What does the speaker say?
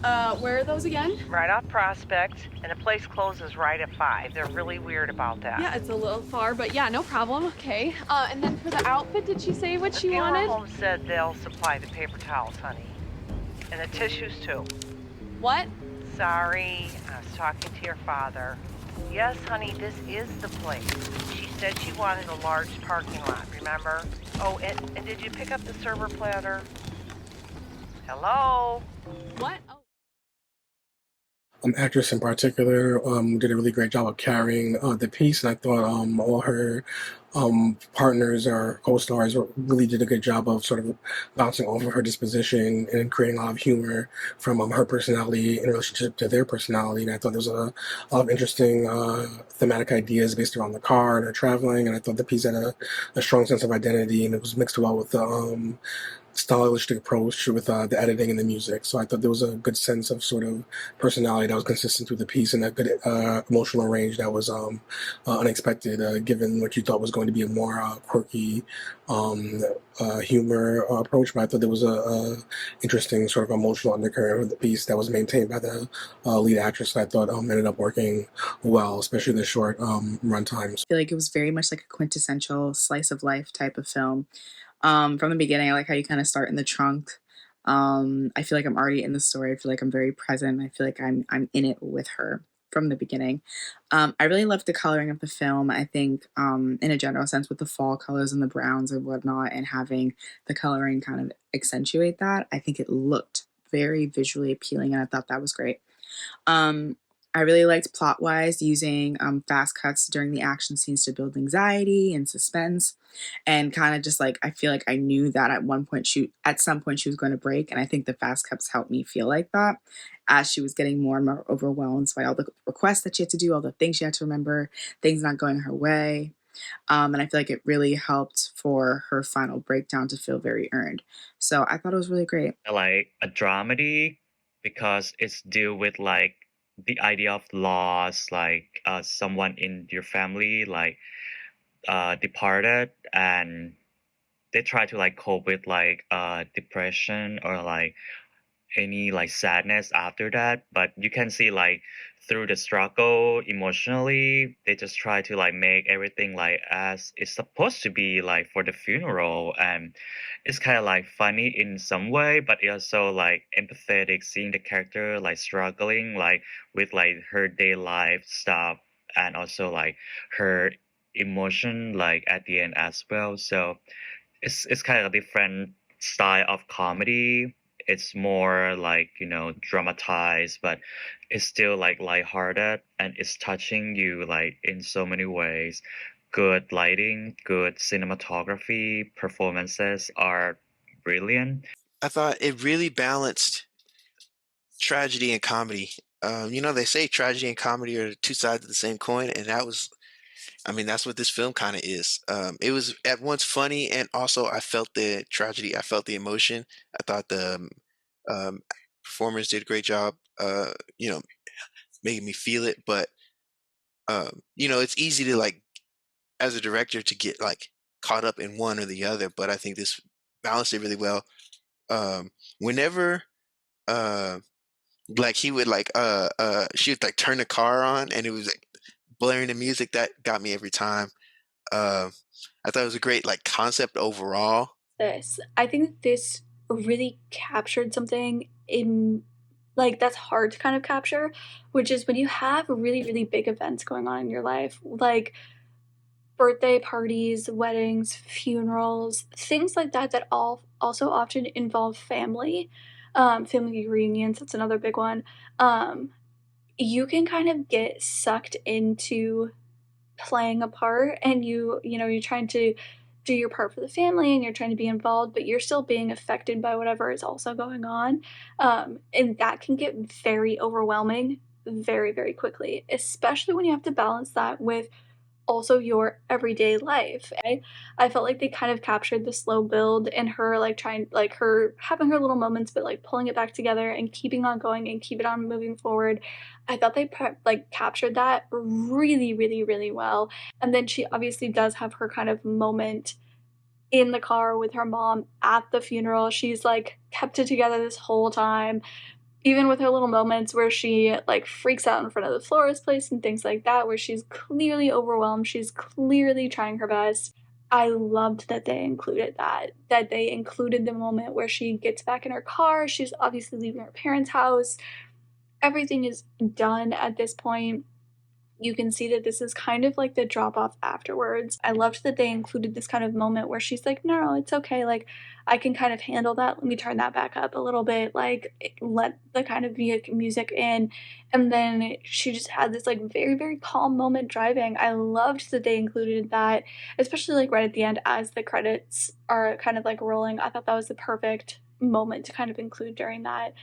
Where are those again? Right off Prospect, and the place closes right at 5. They're really weird about that. Yeah, it's a little far, but yeah, no problem. Okay. And then for the outfit, did she say what The she funeral wanted? home said they'll supply the paper towels, honey. And the tissues, too. What? Sorry, I was talking to your father. Yes, honey, this is the place. She said she wanted a large parking lot, remember? Oh, and did you pick up the server platter? Hello? What? Oh. Actress in particular did a really great job of carrying the piece, and I thought all her partners or co-stars really did a good job of sort of bouncing off of her disposition and creating a lot of humor from her personality in relationship to their personality. And I thought there was a lot of interesting thematic ideas based around the car and her traveling, and I thought the piece had a strong sense of identity, and it was mixed well with the stylistic approach with the editing and the music. So I thought there was a good sense of sort of personality that was consistent through the piece, and a good emotional range that was unexpected, given what you thought was going to be a more quirky humor approach. But I thought there was a interesting sort of emotional undercurrent of the piece that was maintained by the lead actress that I thought ended up working well, especially the short run times. I feel like it was very much like a quintessential slice of life type of film. From the beginning, I like how you kind of start in the trunk. I feel like I'm already in the story. I feel like I'm very present. I feel like I'm in it with her from the beginning. I really loved the coloring of the film. I think, in a general sense, with the fall colors and the browns and whatnot, and having the coloring kind of accentuate that, I think it looked very visually appealing, and I thought that was great. Um, I really liked plot wise using fast cuts during the action scenes to build anxiety and suspense, and kind of just like I feel like I knew that at some point she was going to break, and I think the fast cuts helped me feel like that as she was getting more and more overwhelmed by all the requests that she had to do, all the things she had to remember, things not going her way. And I feel like it really helped for her final breakdown to feel very earned. So I thought it was really great. Like a dramedy because it's deal with like the idea of loss, like someone in your family like departed, and they try to like cope with like depression or like any like sadness after that. But you can see like through the struggle emotionally, they just try to like make everything like as it's supposed to be like for the funeral. And it's kind of like funny in some way, but it also like empathetic seeing the character like struggling like with like her day life stuff, and also like her emotion like at the end as well. So it's kind of a different style of comedy. It's more like, dramatized, but it's still like lighthearted, and it's touching you like in so many ways. Good lighting, good cinematography, performances are brilliant. I thought it really balanced tragedy and comedy. They say tragedy and comedy are two sides of the same coin, and that's what this film kind of is. It was at once funny, and also I felt the tragedy. I felt the emotion. I thought the um, performers did a great job. Making me feel it. But it's easy to like, as a director, to get like caught up in one or the other. But I think this balanced it really well. Whenever uh like he would like she would like turn the car on, and it was like blaring the music, that got me every time. uh I thought it was a great like concept overall. This. I think that this really captured something in like that's hard to kind of capture, which is when you have really, really big events going on in your life, like birthday parties, weddings, funerals, things like that that all also often involve family. Family reunions, that's another big one. Um, you can kind of get sucked into playing a part, and you're trying to do your part for the family and you're trying to be involved, but you're still being affected by whatever is also going on. And that can get very overwhelming very, very quickly, especially when you have to balance that with also your everyday life. I felt like they kind of captured the slow build and her like trying like her having her little moments but like pulling it back together and keeping on going and keep it on moving forward. I thought they like captured that really, really, really well. And then she obviously does have her kind of moment in the car with her mom at the funeral. She's like kept it together this whole time. Even with her little moments where she, like, freaks out in front of the florist place and things like that, where she's clearly overwhelmed, she's clearly trying her best. I loved that they included that they included the moment where she gets back in her car, she's obviously leaving her parents' house, everything is done at this point. You can see that this is kind of like the drop off afterwards. I loved that they included this kind of moment where she's like, "No, no, it's okay. Like, I can kind of handle that. Let me turn that back up a little bit. Like, let the kind of music in." And then she just had this like very, very calm moment driving. I loved that they included that, especially like right at the end as the credits are kind of like rolling. I thought that was the perfect moment to kind of include during that.